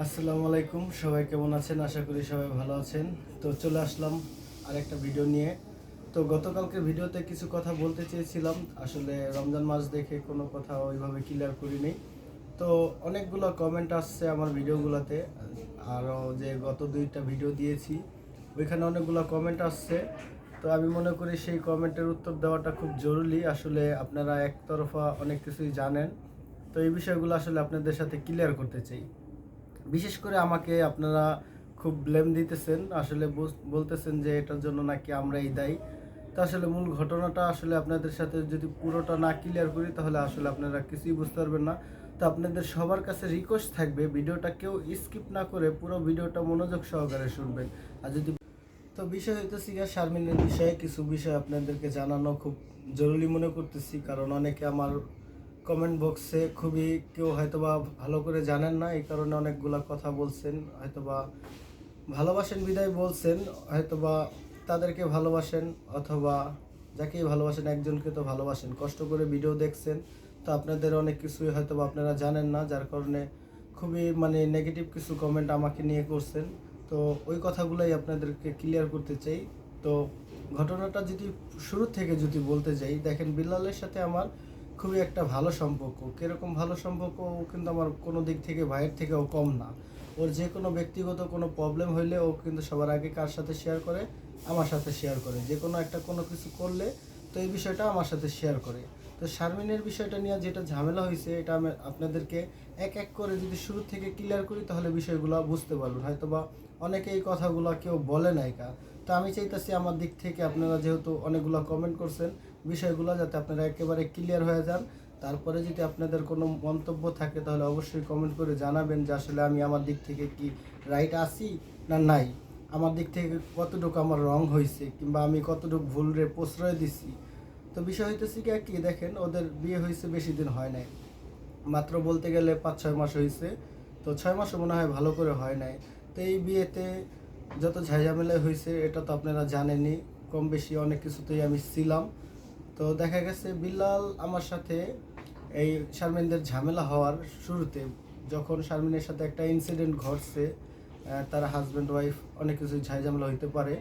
আসসালামু আলাইকুম, সবাই কেমন আছেন? আশা করি সবাই ভালো আছেন। তো চলে আসলাম আরেকটা ভিডিও নিয়ে। তো গতকালকের ভিডিওতে কিছু কথা বলতে চেয়েছিলাম, আসলে রমজান মাস দেখে কোনো কথা ওইভাবে ক্লিয়ার করিনি। তো অনেকগুলো কমেন্ট আসছে আমার ভিডিওগুলোতে, আরও যে গত দুইটা ভিডিও দিয়েছি ওইখানে অনেকগুলো কমেন্ট আসছে। তো আমি মনে করি সেই কমেন্টের উত্তর দেওয়াটা খুব জরুরি। আসলে আপনারা একতরফা অনেক কিছুই জানেন, তো এই বিষয়গুলো আসলে আপনাদের সাথে ক্লিয়ার করতে চাই। বিশেষ করে আমাকে আপনারা খুব ব্লেম দিতেছেন, আসলে বলতেছেন যে এটার জন্য নাকি আমরাই দায়ী। তো আসলে মূল ঘটনাটা আসলে আপনাদের সাথে যদি পুরোটা না ক্লিয়ার করি তাহলে আসলে আপনারা কিছুই বুঝতে পারবেন না। তো আপনাদের সবার কাছে রিকোয়েস্ট থাকবে ভিডিওটা কেউ স্কিপ না করে পুরো ভিডিওটা মনোযোগ সহকারে শুনবেন। আর যদি তো বিষয় হইতেছি শারমিনের বিষয়ে কিছু বিষয় আপনাদেরকে জানানো খুব জরুরি মনে করতেছি, কারণ অনেকে আমার কমেন্ট বক্সে খুবই কেউ হয়তোবা ভালো করে জানেন না, এই কারণে অনেকগুলা কথা বলছেন, হয়তোবা ভালোবাসেন বিদায় বলছেন, হয়তোবা তাদেরকে ভালোবাসেন অথবা যাকেই ভালোবাসেন একজনকে তো ভালোবাসেন, কষ্ট করে ভিডিও দেখছেন। তো আপনাদের অনেক কিছুই হয়তোবা আপনারা জানেন না, যার কারণে খুবই নেগেটিভ কিছু কমেন্ট আমাকে নিয়ে করছেন। তো ওই কথাগুলোই আপনাদেরকে ক্লিয়ার করতে চাই। তো ঘটনাটা যদি শুরু থেকে যদি বলতে যাই, দেখেন বিল্লালের সাথে আমার খুবই একটা ভালো সম্পর্ক। কীরকম ভালো সম্পর্ক, ও কিন্তু আমার কোনো দিক থেকে ভাইয়ের থেকেও কম না। ওর যে কোনো ব্যক্তিগত কোনো প্রবলেম হইলে ও কিন্তু সবার আগে কার সাথে শেয়ার করে? আমার সাথে শেয়ার করে। যে কোনো একটা কোনো কিছু করলে তো এই বিষয়টা আমার সাথে শেয়ার করে। তো শারমিনের বিষয়টা নিয়ে যেটা ঝামেলা হয়েছে, এটা আমি আপনাদেরকে এক এক করে যদি শুরু থেকে ক্লিয়ার করি তাহলে বিষয়গুলো বুঝতে পারবেন। হয়তোবা অনেকে এই কথাগুলো কেউ বলে নাই কা। তো আমি চাইতেছি আমার দিক থেকে আপনারা যেহেতু অনেকগুলো কমেন্ট করছেন, বিষয়গুলো যাতে আপনারা একেবারে ক্লিয়ার হয়ে যান। তারপরে যদি আপনাদের কোনো মন্তব্য থাকে তাহলে অবশ্যই কমেন্ট করে জানাবেন যে আসলে আমি আমার দিক থেকে কি রাইট আছি না নাই, আমার দিক থেকে কতটুকু আমার রং হয়েছে, কিংবা আমি কতটুকু ভুলরে প্রশ্রয় দিছি। তো বিষয় হইতেছে কি, দেখেন ওদের বিয়ে হয়েছে বেশি দিন হয় নাই, মাত্র বলতে গেলে 5-6 মাস হয়েছে। তো 6 মাসও মনে হয় ভালো করে হয় নাই। তো এই বিয়েতে যত ঝামেলা হয়েছে এটা তো আপনারা জানেনই, কম বেশি অনেক কিছুতেই আমি ছিলাম। তো দেখা গেছে বিল্লাল আমার সাথে এই শারমিনদের ঝামেলা হওয়ার শুরুতে, যখন শারমিনের সাথে একটা ইনসিডেন্ট ঘটছে, তারা হাজব্যান্ড ওয়াইফ অনেক কিছু ঝামেলা হইতে পারে।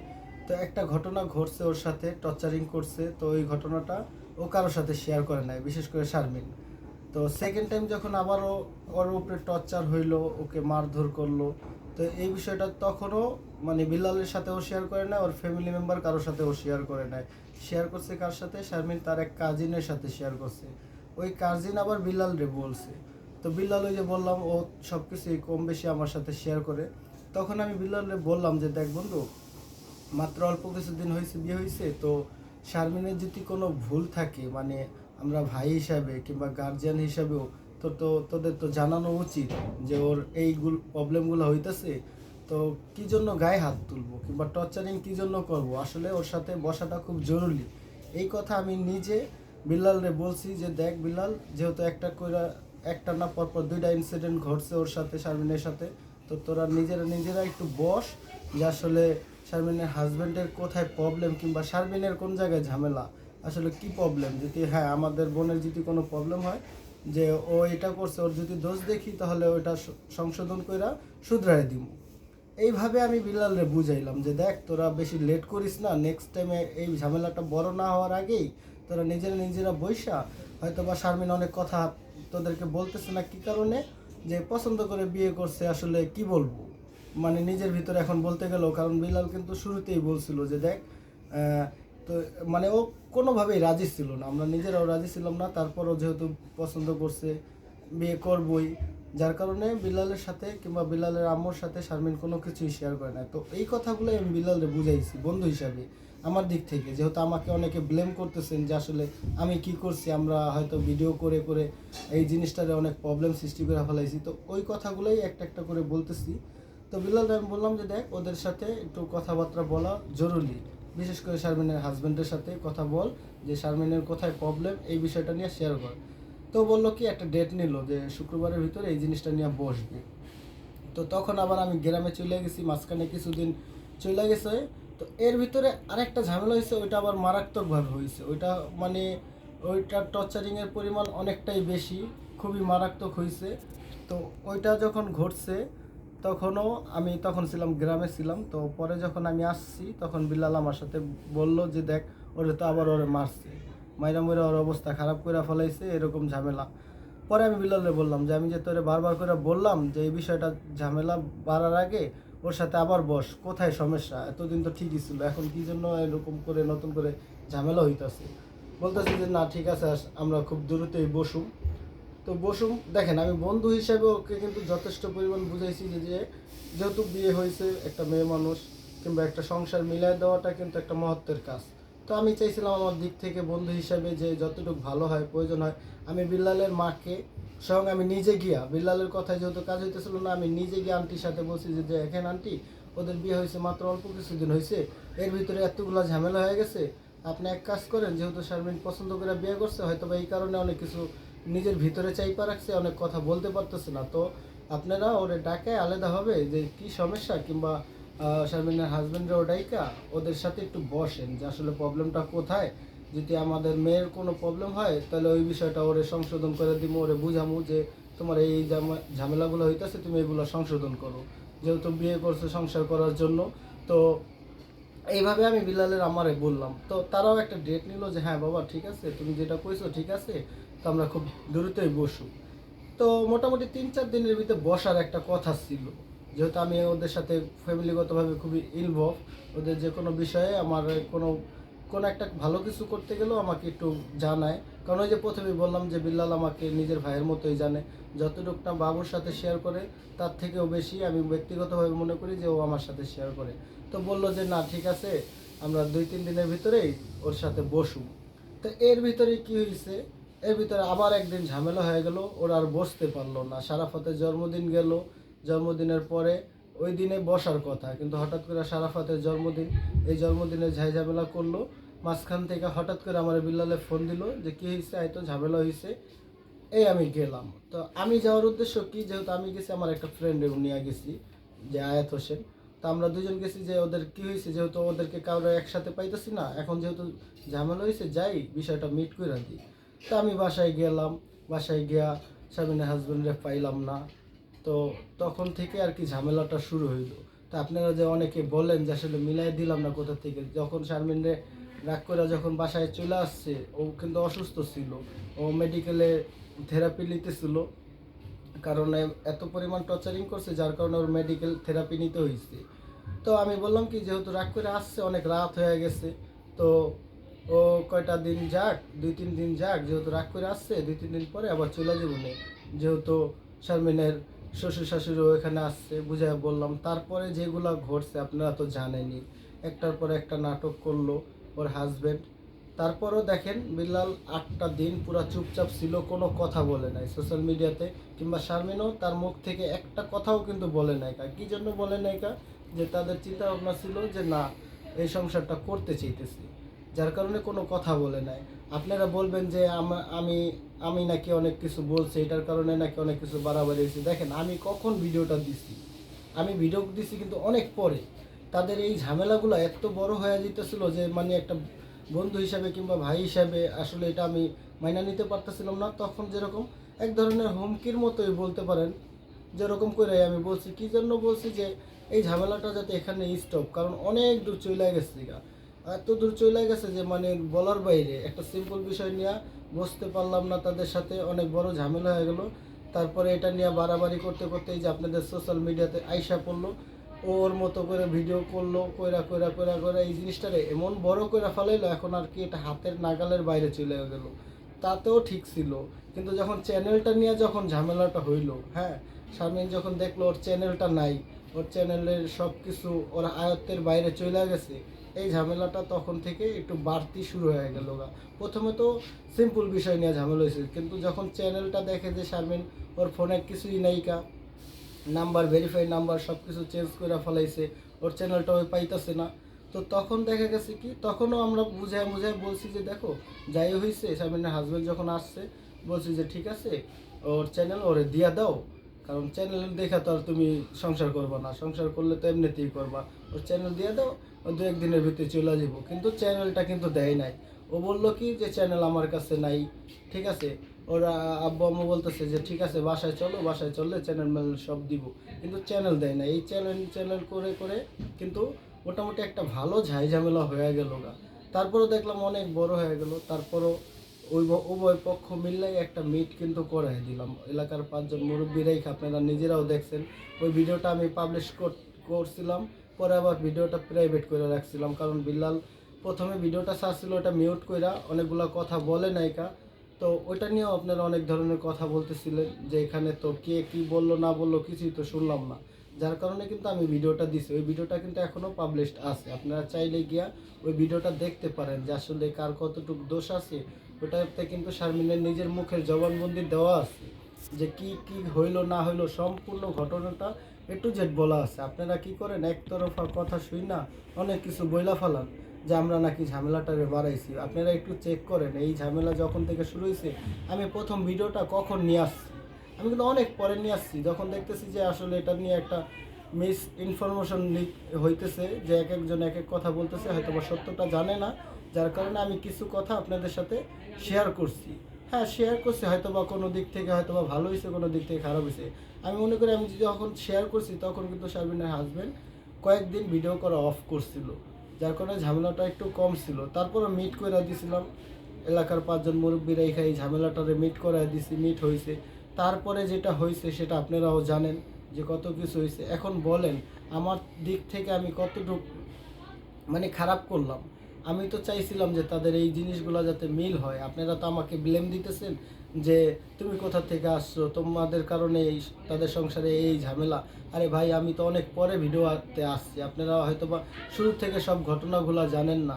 তো একটা ঘটনা ঘটছে, ওর সাথে টর্চারিং করছে। তো ওই ঘটনাটা ও কারোর সাথে শেয়ার করে নাই, বিশেষ করে শারমিন। তো সেকেন্ড টাইম যখন আবারও ওর উপরে টর্চার হইলো, ওকে মারধর করলো, তো এই বিষয়টা তখনও বিল্লালের সাথেও শেয়ার করে না, ওর ফ্যামিলি মেম্বার কারোর সাথেও শেয়ার করে নাই। শেয়ার করছে কার সাথে? শারমিন তার এক কাজিনের সাথে শেয়ার করছে। ওই কাজিন আবার বিল্লাল রে বলছে। তো বিল্লাল, ওই যে বললাম ও সব কিছুই কম বেশি আমার সাথে শেয়ার করে। তখন আমি বিল্লালরে বললাম যে দেখ বন্ধু, মাত্র অল্প কিছুদিন হয়েছে বিয়ে হয়েছে, তো শারমিনের যদি কোনো ভুল থাকে, আমরা ভাই হিসাবে কিংবা গার্জিয়ান হিসাবেও তোদের তো জানানো উচিত যে ওর এইগুলো প্রবলেমগুলো হইতেছে। তো কী জন্য গায়ে হাত তুলবো কিংবা টর্চারিং কী জন্য করবো? আসলে ওর সাথে বসাটা খুব জরুরি। এই কথা আমি নিজে বিল্লালরে বলছি যে দেখ বিল্লাল, যেহেতু একটা না পরপর দুইটা ইনসিডেন্ট ঘটছে ওর সাথে, শারমিনের সাথে। তো তোরা নিজেরা একটু বস যে আসলে শারমিনের হাজব্যান্ডের কোথায় প্রবলেম কিংবা শারমিনের কোন জায়গায় ঝামেলা, আসলে কি প্রবলেম। যদি হ্যাঁ আমাদের বোনের যদি কোনো প্রবলেম হয় যে ও এটা করছে, ওর যদি দোষ দেখি তাহলে ওইটা সংশোধন কইরা শুধরাই দিব। এইভাবে আমি বিল্লালরে বুঝাইলাম যে দেখ তোরা বেশি লেট করিস না, নেক্সট টাইমে এই ঝামেলাটা বড় না হওয়ার আগেই তোরা নিজেরা বইসা, হয়তো বা শারমিন অনেক কথা তোদেরকে বলতেছে না কি কারণে, যে পছন্দ করে বিয়ে করছে, আসলে কি বলবো, নিজের ভিতরে এখন বলতে গেলেও, কারণ বিল্লাল কিন্তু শুরুতেই বলছিল যে দেখ তো ও কোনোভাবেই রাজি ছিল না, আমরা নিজেরাও রাজি ছিলাম না, তারপরও যেহেতু পছন্দ করছে বিয়ে করবই, যার কারণে বিল্লালের সাথে কিংবা বিল্লালের আম্মুর সাথে শারমিন কোনো কিছুই শেয়ার করে না। তো এই কথাগুলো আমি বিল্লালকে বুঝাইছি বন্ধু হিসাবে আমার দিক থেকে, যেহেতু আমাকে অনেকে ব্লেম করতেছেন যে আসলে আমি কি করছি, আমরা হয়তো ভিডিও করে করে এই জিনিসটারে অনেক প্রবলেম সৃষ্টি করে ফেলাইছি। তো ওই কথাগুলোই একটা করে বলতেছি। তো বিল্লাল আমি বললাম যে দেখ ওদের সাথে একটু কথাবার্তা বলা জরুরি, বিশেষ করে শারমিনের হাজব্যান্ডের সাথে কথা বল যে শারমিনের কোথায় প্রবলেম, এই বিষয়টা নিয়ে শেয়ার কর। তো বললো কি একটা ডেট নিল যে শুক্রবারের ভিতরে এই জিনিসটা নিয়ে বসবে। তো তখন আবার আমি গ্রামে চলে গেছি, মাঝখানে কিছুদিন চলে গেছে। তো এর ভিতরে আরেকটা ঝামেলা হয়েছে, ওইটা আবার মারাত্মকভাবে হয়েছে। ওইটার টর্চারিংয়ের পরিমাণ অনেকটাই বেশি, খুবই মারাত্মক হয়েছে। তো ওইটা যখন ঘটছে, তখনও আমি তখন ছিলাম গ্রামে ছিলাম। তো পরে যখন আমি আসছি তখন বিল্লাল আমার সাথে বলল যে দেখ ওরে তো আবার ওরে মারছে, মাইরা মুইরা ওর অবস্থা খারাপ করে ফেলাইছে, এরকম ঝামেলা। পরে আমি বিল্লালে বললাম যে আমি যে তোরে বারবার করে বললাম যে এই বিষয়টা ঝামেলা বাড়ার আগে ওর সাথে আবার বস, কোথায় সমস্যা, এতদিন তো ঠিকই ছিল, এখন কি জন্য এরকম করে নতুন করে ঝামেলা হইতাছে। বলতেছে যে না ঠিক আছে আমরা খুব দ্রুতই বসুম। তো বসুম, দেখেন আমি বন্ধু হিসেবে ওকে কিন্তু যথেষ্ট পরিমাণ বুঝাইছি যে যেহেতু বিয়ে হয়েছে, একটা মেয়ে মানুষ কিংবা একটা সংসার মিলাই দেওয়াটা কিন্তু একটা মহত্বের কাজ। তো আমি চাইছিলাম আমার দিক থেকে বন্ধু হিসাবে যে যতটুকু ভালো হয় প্রয়োজন হয় আমি বিল্লালের মাকে স্বয়ং আমি নিজে গিয়া, বিল্লালের কথায় যেহেতু কাজ হইতেছিল না, আমি নিজে গিয়ে আন্টির সাথে বলছি যে দেখেন আন্টি, ওদের বিয়ে হয়েছে মাত্র অল্প কিছুদিন হয়েছে, এর ভিতরে এতগুলো ঝামেলা হয়ে গেছে। আপনি এক কাজ করেন, যেহেতু শারমিন পছন্দ করে বিয়ে করছে, হয়তো বা এই কারণে অনেক কিছু নিজের ভিতরে চাইপা রাখছে, অনেক কথা বলতে পারতেছে না। তো আপনারা ওরে ডাকে আলাদাভাবে যে কি সমস্যা, কিংবা শারমিনের হাজব্যান্ডরা ও ডাইকা ওদের সাথে একটু বসেন যে আসলে প্রবলেমটা কোথায়। যদি আমাদের মেয়ের কোনো প্রবলেম হয় তাহলে ওই বিষয়টা ওরে সংশোধন করে দিব, ওরে বুঝামু যে তোমার এই ঝামেলাগুলো হইতেছে, তুমি এগুলো সংশোধন করো, যেহেতু বিয়ে করছো সংসার করার জন্য। তো এইভাবে আমি বিল্লালের আমারে বললাম। তো তারাও একটা ডেট নিল যে হ্যাঁ বাবা ঠিক আছে, তুমি যেটা কইছো ঠিক আছে, তো আমরা খুব দ্রুতই বসু। তো মোটামুটি 3-4 দিনের ভিতরে বসার একটা কথা ছিল, যেহেতু আমি ওদের সাথে ফ্যামিলিগতভাবে খুবই ইনভলভ। ওদের যে কোনো বিষয়ে আমার কোনো কোনো একটা ভালো কিছু করতে গেলেও আমাকে একটু জানায়। কারণ ওই যে প্রথমেই বললাম যে বিল্লাল আমাকে নিজের ভাইয়ের মতোই জানে, যতটুকটা বাবুর সাথে শেয়ার করে তার থেকেও বেশি আমি ব্যক্তিগতভাবে মনে করি যে ও আমার সাথে শেয়ার করে। তো বললো যে না ঠিক আছে, আমরা 2-3 দিনের ভিতরেই ওর সাথে বসু। তো এর ভিতরে কি হয়েছে, এর ভিতরে আবার একদিন ঝামেলা হয়ে গেল, ওরা আর বসতে পারলো না। সারাফাতের জন্মদিন গেল, জন্মদিনের পরে ওই দিনে বসার কথা, কিন্তু হঠাৎ করে সারাফাতের জন্মদিন, এই জন্মদিনে ঝাই ঝামেলা করলো। মাঝখান থেকে হঠাৎ করে আমার বিল্লালে ফোন দিল যে কী হয়েছে, আয় তো ঝামেলা হয়েছে। এই আমি গেলাম। তো আমি যাওয়ার উদ্দেশ্য কি, যেহেতু আমি গেছি আমার একটা ফ্রেন্ডের নিয়ে গেছি যে আয়াত হোসেন। তো আমরা দুজন গেছি যে ওদের কি হয়েছে, যেহেতু ওদেরকে কারো একসাথে পাইতেছি না, এখন যেহেতু ঝামেলা হয়েছে যাই বিষয়টা মিট করে দিই। তো আমি বাসায় গেলাম, বাসায় গিয়া স্বামীনের হাজব্যান্ডে পাইলাম না। তো তখন থেকে আর কি ঝামেলাটা শুরু হইলো। তো আপনারা যে অনেকে বলেন যে আসলে মিলাই দিলাম না কোথা থেকে, যখন শারমিনরে রাগ করে যখন বাসায় চলে আসছে, ও কিন্তু অসুস্থ ছিল, ও মেডিকেলে থেরাপি নিতেছিল, কারণ এত পরিমাণ টর্চারিং করছে যার কারণে ওর মেডিকেল থেরাপি নিতে হয়েছে। তো আমি বললাম কি যেহেতু রাগ করে আসছে, অনেক রাত হয়ে গেছে, তো ও কয়টা দিন যাক, 2-3 দিন যাক, যেহেতু রাগ করে আসছে 2-3 দিন পরে আবার চলে যাবো না। যেহেতু শারমিনের শ্বশুর শাশুড়িও এখানে আসছে, বুঝাই বললাম। তারপরে যেগুলো ঘটছে আপনারা তো জানেনই, একটার পর একটা নাটক করলো ওর হাজব্যান্ড। তারপরও দেখেন বিল্লাল 8টা দিন পুরো চুপচাপ ছিল, কোনো কথা বলে নাই সোশ্যাল মিডিয়াতে, কিংবা শারমিনও তার মুখ থেকে একটা কথাও কিন্তু বলে নাই। কী জন্য বলে নাই? যে তাদের চিন্তা ভাবনা ছিল যে না, এই সংসারটা করতে চাইতেছি, যার কারণে কোনো কথা বলে নাই। আপনারা বলবেন যে আমি আমি নাকি অনেক কিছু বলছি, এটার কারণে নাকি অনেক কিছু বাড়াবাড়ি হয়েছে। দেখেন আমি কখন ভিডিওটা দিছি, আমি ভিডিও দিছি কিন্তু অনেক পরে। তাদের এই ঝামেলাগুলো এত বড় হয়ে যেতেছিল যে মানে একটা বন্ধু হিসাবে কিংবা ভাই হিসাবে আসলে এটা আমি মাইনা নিতে পারতেছিলাম না। তখন যেরকম এক ধরনের হুমকির মতোই বলতে পারেন, যেরকম করে আমি বলছি, কী জন্য বলছি যে এই ঝামেলাটা যাতে এখানে স্টপ, কারণ অনেক দূর চলে গেছে, এত দূর চলে গেছে যে মানে বলার বাইরে। একটা সিম্পল বিষয় নিয়ে বসতে পারলাম না তাদের সাথে, অনেক বড় ঝামেলা হয়ে গেল। তারপরে এটা নিয়ে বাড়াবাড়ি করতে করতে এই যে আপনাদের সোশ্যাল মিডিয়াতে আইসা পড়লো, ওর মতো করে ভিডিও করলো, কইরা কইরা কইরা কইরা এই জিনিসটারে এমন বড় করে ফেলাইলো, এখন আর কি এটা হাতের নাগালের বাইরে চলে গেল। তাতেও ঠিক ছিল, কিন্তু যখন চ্যানেলটা নিয়ে যখন ঝামেলাটা হইলো, হ্যাঁ, শারমিন যখন দেখলো ওর চ্যানেলটা নাই, ওর চ্যানেলের সব কিছু ওর আয়ত্তের বাইরে চলে গেছে, এই ঝামেলাটা তখন থেকে একটু বাড়তি শুরু হয়ে গেল। প্রথমে তো সিম্পল বিষয় নিয়ে ঝামেলা হয়েছে, কিন্তু যখন চ্যানেলটা দেখে যে শারমিন ওর ফোনে কিছুই নাইকা, নাম্বার ভেরিফাইড নাম্বার সব কিছু চেঞ্জ করে ফেলাইছে, ওর চ্যানেলটা ওই পাইতেছে না। তো তখন দেখা গেছে কি, তখনও আমরা বুঝায় বুঝায় বলছি যে দেখো যাই হয়েছে, শারমিনের হাজব্যান্ড যখন আসছে বলছি যে ঠিক আছে ওর চ্যানেল ওরে দিয়া দাও, কারণ চ্যানেল দেখা তো আর তুমি সংসার করবা না, সংসার করলে তো এমনিতেই করবা, ওর চ্যানেল দিয়ে দাও, ও 2-1 দিনের ভিতরে চলে যাবো। কিন্তু চ্যানেলটা কিন্তু দেয় নাই। ও বললো কি যে চ্যানেল আমার কাছে নাই, ঠিক আছে। ওরা আব্বু আম্মু বলতেছে যে ঠিক আছে বাসায় চলো, বাসায় চললে চ্যানেল ম্যানেল সব দিব, কিন্তু চ্যানেল দেয় না। এই চ্যানেল চ্যানেল করে করে কিন্তু মোটামুটি একটা ভালো ঝামেলা হয়ে গেল গা। তারপরও দেখলাম অনেক বড় হয়ে গেল, তারপরও উভয় পক্ষ মিললেই একটা মিট কিন্তু করাই দিলাম এলাকার 5 জন মুরব্বীরাই, আপনারা নিজেরাও দেখছেন। ওই ভিডিওটা আমি পাবলিশ করছিলাম, পরে আবার ভিডিওটা প্রাইভেট করে রাখছিলাম, কারণ বিল্লাল প্রথমে ভিডিওটা ছাড়ছিল ওটা মিউট কইরা অনেকগুলো কথা বলে নাইকা। তো ওইটা নিয়েও আপনারা অনেক ধরনের কথা বলতেছিলেন যে এখানে তো কে কি বললো না বললো কিছুই তো শুনলাম না, যার কারণে কিন্তু আমি ভিডিওটা দিছি। ওই ভিডিওটা কিন্তু এখনও পাবলিশড আছে, আপনারা চাইলে গিয়া ওই ভিডিওটা দেখতে পারেন যে আসলে কার কতটুকু দোষ আছে। ওটাতে কিন্তু শারমিনের নিজের মুখের জবানবন্দি দেওয়া আছে যে কি কি হইলো না হইলো সম্পূর্ণ ঘটনাটা A to Z বলা আছে। আপনারা কি করেন, একতরফা কথা শুই না অনেক কিছু বইলা ফেলান যে আমরা নাকি ঝামেলাটারে বাড়াইছি। আপনারা একটু চেক করেন এই ঝামেলা যখন থেকে শুরু হয়েছে, আমি প্রথম ভিডিওটা কখন নিয়ে আসছি, আমি কিন্তু অনেক পরে নিয়ে আসছি, যখন দেখতেছি যে আসলে এটা নিয়ে একটা মিস ইনফরমেশন হইতেছে, যে এক একজন এক এক কথা বলতেছে, হয়তো বা সত্যটা জানে না, যার কারণে আমি কিছু কথা আপনাদের সাথে শেয়ার করছি। হ্যাঁ, শেয়ার করছি, হয়তো বা কোনো দিক থেকে হয়তো বা ভালো হয়েছে, কোনো দিক থেকে খারাপ হয়েছে। আমি মনে করি আমি যখন শেয়ার করছি তখন কিন্তু শারমিনের হাজব্যান্ড কয়েকদিন ভিডিও করা অফ করছিল, যার কারণে ঝামেলাটা একটু কম ছিল। তারপরে মিট করে দিয়েছিলাম, এলাকার 5 জন মুরব্বীরা এই ঝামেলাটারে মিট করে দিছি, মিট হয়েছে। তারপরে যেটা হয়েছে সেটা আপনারাও জানেন যে কত কিছু হয়েছে। এখন বলেন আমার দিক থেকে আমি কতটুকু মানে খারাপ করলাম। আমি তো চাইছিলাম যে তাদের এই জিনিসগুলো যাতে মিল হয়। আপনারা তো আমাকে ব্লেম দিতেছেন যে তুমি কোথা থেকে আসছো, তোমাদের কারণে এই তাদের সংসারে এই ঝামেলা। আরে ভাই, আমি তো অনেক পরে ভিডিওতে আসছি, আপনারা হয়তো বা শুরু থেকে সব ঘটনাগুলো জানেন না,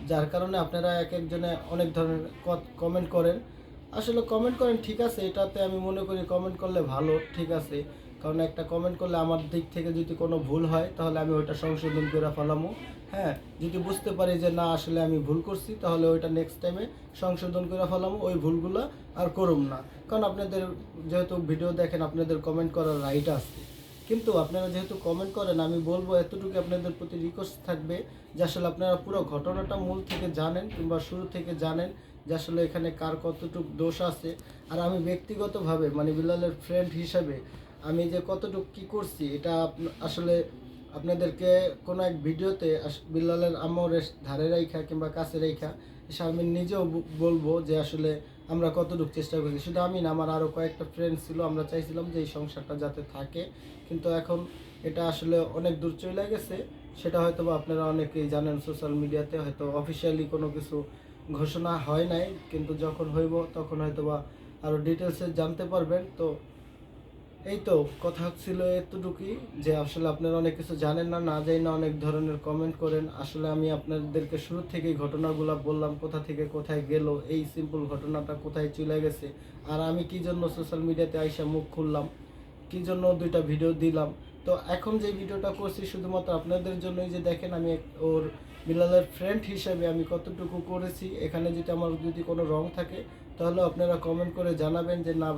যার কারণে আপনারা এক একজনে অনেক ধরনের কমেন্ট করেন। আসলে কমেন্ট করেন ঠিক আছে, এটাতে আমি মনে করি কমেন্ট করলে ভালো, ঠিক আছে, কারণ একটা কমেন্ট করলে আমার দিক থেকে যদি কোনো ভুল হয় তাহলে আমি ওইটা সংশোধন করে ফেলামো। হ্যাঁ, যদি বুঝতে পারি যে না আসলে আমি ভুল করছি তাহলে ওইটা নেক্সট টাইমে সংশোধন করে ফেলামো, ওই ভুলগুলো আর করুম না। কারণ আপনাদের যেহেতু ভিডিও দেখেন, আপনাদের কমেন্ট করার রাইট আছে, কিন্তু আপনারা যেহেতু কমেন্ট করেন, আমি বলবো এতটুকু আপনাদের প্রতি রিকোয়েস্ট থাকবে যে আসলে আপনারা পুরো ঘটনাটা মূল থেকে জানেন কিংবা শুরু থেকে জানেন যে আসলে এখানে কার কতটুকু দোষ আছে। আর আমি ব্যক্তিগতভাবে মানে বিল্লালের ফ্রেন্ড হিসাবে আমি যে কতটুকু কী করছি এটা আসলে আপনাদেরকে কোনো এক ভিডিওতে বিল্লালের আম্মুরের ধারে রেখা কিংবা কাছে রেখা শারমিন নিজেও বলবো যে আসলে আমরা কতটুকু চেষ্টা করছি। শুধু আমি না, আমার আরও কয়েকটা ফ্রেন্ড ছিল, আমরা চাইছিলাম যে এই সংসারটা যাতে থাকে, কিন্তু এখন এটা আসলে অনেক দূর চলে গেছে। সেটা হয়তো বা আপনারা অনেকেই জানেন, সোশ্যাল মিডিয়াতে হয়তো অফিসিয়ালি কোনো কিছু ঘোষণা হয় নাই, কিন্তু যখন হইব তখন হয়তো বা আরও ডিটেলসে জানতে পারবেন। তো এই তো কথা ছিল এতটুকুই, যে আসলে আপনারা অনেক কিছু জানেন না, না জানি না অনেক ধরনের কমেন্ট করেন। আসলে আমি আপনাদেরকে শুরু থেকেই ঘটনাগুলো বললাম, কোথা থেকে কোথায় গেল, এই সিম্পল ঘটনাটা কোথায় চলে গেছে, আর আমি কি জন্য সোশ্যাল মিডিয়াতে আইসা মুখ খুললাম, কি জন্য 2টা ভিডিও দিলাম। তো এখন যে ভিডিওটা করছি শুধুমাত্র আপনাদের জন্যই, যে দেখেন আমি ওর বিলালের ফ্রেন্ড হিসেবে আমি কতটুকু করেছি। এখানে যদি আমার যদি কোনো রং থাকে তাহলে আপনারা কমেন্ট করে জানাবেন যে না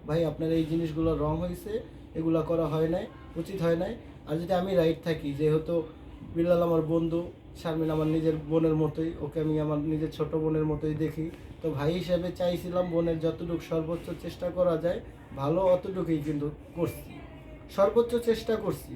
ভাই আপনার এই জিনিসগুলো রং হয়েছে, এগুলো করা হয় নাই, উচিত হয় নাই। আর যদি আমি রাইট থাকি, যেহেতু বিল্লাল আমার বন্ধু, শারমিন আমার নিজের বোনের মতোই, ওকে আমি আমার নিজের ছোট বোনের মতোই দেখি। তো ভাই হিসেবে চাইছিলাম বোনের যতটুকু সর্বোচ্চ চেষ্টা করা যায় ভালো অতটুকুই কিন্তু করছি, সর্বোচ্চ চেষ্টা করছি।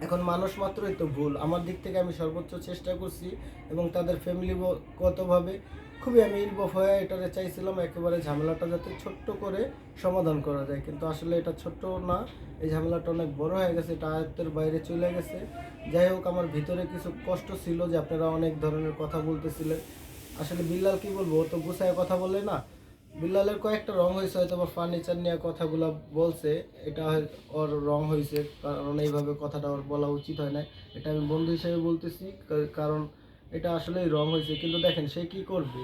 এখন মানুষ মাত্রই তো ভুল, আমার দিক থেকে আমি সর্বোচ্চ চেষ্টা করছি এবং তাদের ফ্যামিলিগতভাবে খুবই আমি ইনভলভ হয়ে এটারে চাইছিলাম একেবারে ঝামেলাটা যাতে ছোট্ট করে সমাধান করা যায়, কিন্তু আসলে এটা ছোট্ট না, এই ঝামেলাটা অনেক বড় হয়ে গেছে, এটা আয়ত্তের বাইরে চলে গেছে। যাই হোক, আমার ভিতরে কিছু কষ্ট ছিল যে আপনারা অনেক ধরনের কথা বলতেছিলেন। আসলে বিল্লাল কি বলবো, ও তো গুছায় কথা বলে না। বিল্লালের কয়েকটা রং হয়েছে, হয়তো বা ফার্নিচার নিয়ে কথাগুলো বলছে, এটা ওর রং হয়েছে, কারণ এইভাবে কথাটা ওর বলা উচিত হয় না। এটা আমি বন্ধু হিসেবে বলতেছি, কারণ এটা আসলেই রং হয়েছে। কিন্তু দেখেন সে কি করবে,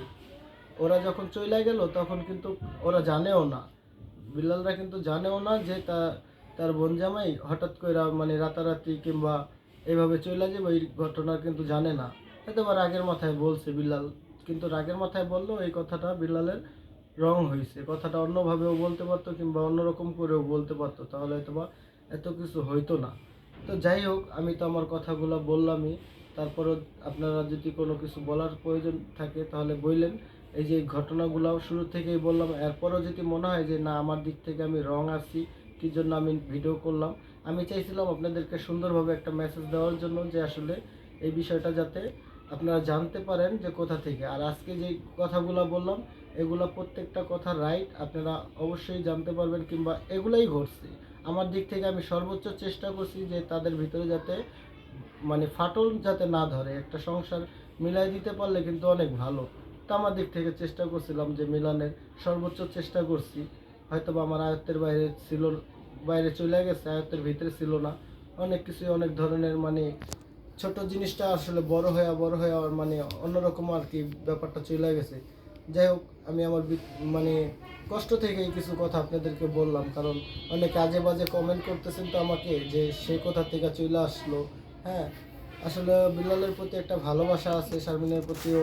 ওরা যখন চলে গেল তখন কিন্তু ওরা জানেও না, বিল্লালরা কিন্তু জানেও না যে তার বোন জামাই হঠাৎ করে মানে রাতারাতি কিংবা এইভাবে চলে যাবে, এই ঘটনা কিন্তু জানে না। হয়তো বা রাগের মাথায় বলছে বিল্লাল, কিন্তু রাগের মাথায় বললেও এই কথাটা বিল্লালের রং হয়েছে, কথাটা অন্যভাবেও বলতে পারতো কিংবা অন্যরকম করেও বলতে পারতো, তাহলে হয়তো বা এত কিছু হইতো না। তো যাই হোক, আমি তো আমার কথাগুলো বললামই, তারপরও আপনারা যদি কোনো কিছু বলার প্রয়োজন থাকে তাহলে বললেন। এই যে ঘটনাগুলো শুরু থেকেই বললাম, এরপরও যদি মনে হয় যে না আমার দিক থেকে আমি রং আছি, কী জন্য আমি ভিডিও করলাম, আমি চাইছিলাম আপনাদেরকে সুন্দরভাবে একটা মেসেজ দেওয়ার জন্য যে আসলে এই বিষয়টা যাতে আপনারা জানতে পারেন যে কোথা থেকে। আর আজকে যে কথাগুলো বললাম এগুলা প্রত্যেকটা কথা রাইট, আপনারা অবশ্যই জানতে পারবেন, কিংবা এগুলাই ঘটছে। আমার দিক থেকে আমি সর্বোচ্চ চেষ্টা করছি যে তাদের ভিতরে যাতে মানে ফাটল যাতে না ধরে, একটা সংসার মিলাই দিতে পারলে কিন্তু অনেক ভালো। তো আমার দিক থেকে চেষ্টা করছিলাম যে মিলানের সর্বোচ্চ চেষ্টা করছি। হয়তো বা আমার আয়ত্তের বাইরে ছিল, বাইরে চলে গেছে, আয়ত্তের ভিতরে ছিল না। অনেক কিছুই অনেক ধরনের মানে ছোট জিনিসটা আসলে বড় হয়ে আর মানে অন্যরকম আর কি ব্যাপারটা চলে গেছে। যাই হোক, আমি আমার মানে কষ্ট থেকেই কিছু কথা আপনাদেরকে বললাম, কারণ অনেক আজে বাজে কমেন্ট করতেছেন তো আমাকে যে সে কোথা থেকে চলে আসলো। হ্যাঁ, আসলে বিল্লালের প্রতি একটা ভালোবাসা আছে, শারমিনের প্রতিও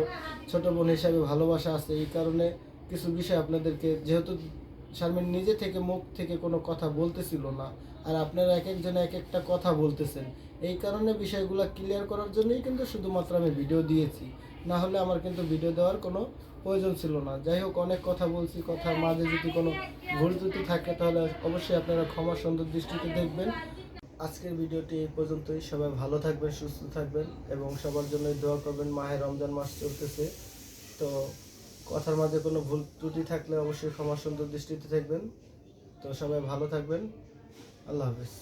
ছোট বোন হিসাবে ভালোবাসা আছে। এই কারণে কিছু বিষয় আপনাদেরকে, যেহেতু শারমিন নিজে থেকে মুখ থেকে কোনো কথা বলতেছিল না, আর আপনারা এক একজন এক একটা কথা বলতেছেন, এই কারণে বিষয়গুলো ক্লিয়ার করার জন্যই কিন্তু শুধুমাত্র আমি ভিডিও দিয়েছি। না হলে আমার কিন্তু ভিডিও দেওয়ার কোনো প্রয়োজন ছিল না। যাই হোক, অনেক কথা বলছি, কথার মাঝে যদি কোনো ভুল ত্রুটি থাকে তাহলে অবশ্যই আপনারা ক্ষমা সুন্দর দৃষ্টিতে দেখবেন। আজকের ভিডিওটি এই পর্যন্তই। সবাই ভালো থাকবেন, সুস্থ থাকবেন এবং সবার জন্যই দোয়া করবেন। মাহে রমজান মাস চলতেছে, তো কথার মাঝে কোনো ভুল ত্রুটি থাকলে অবশ্যই ক্ষমা সুন্দর দৃষ্টিতে থাকবেন। তো সবাই ভালো থাকবেন। আল্লাহ হাফেজ।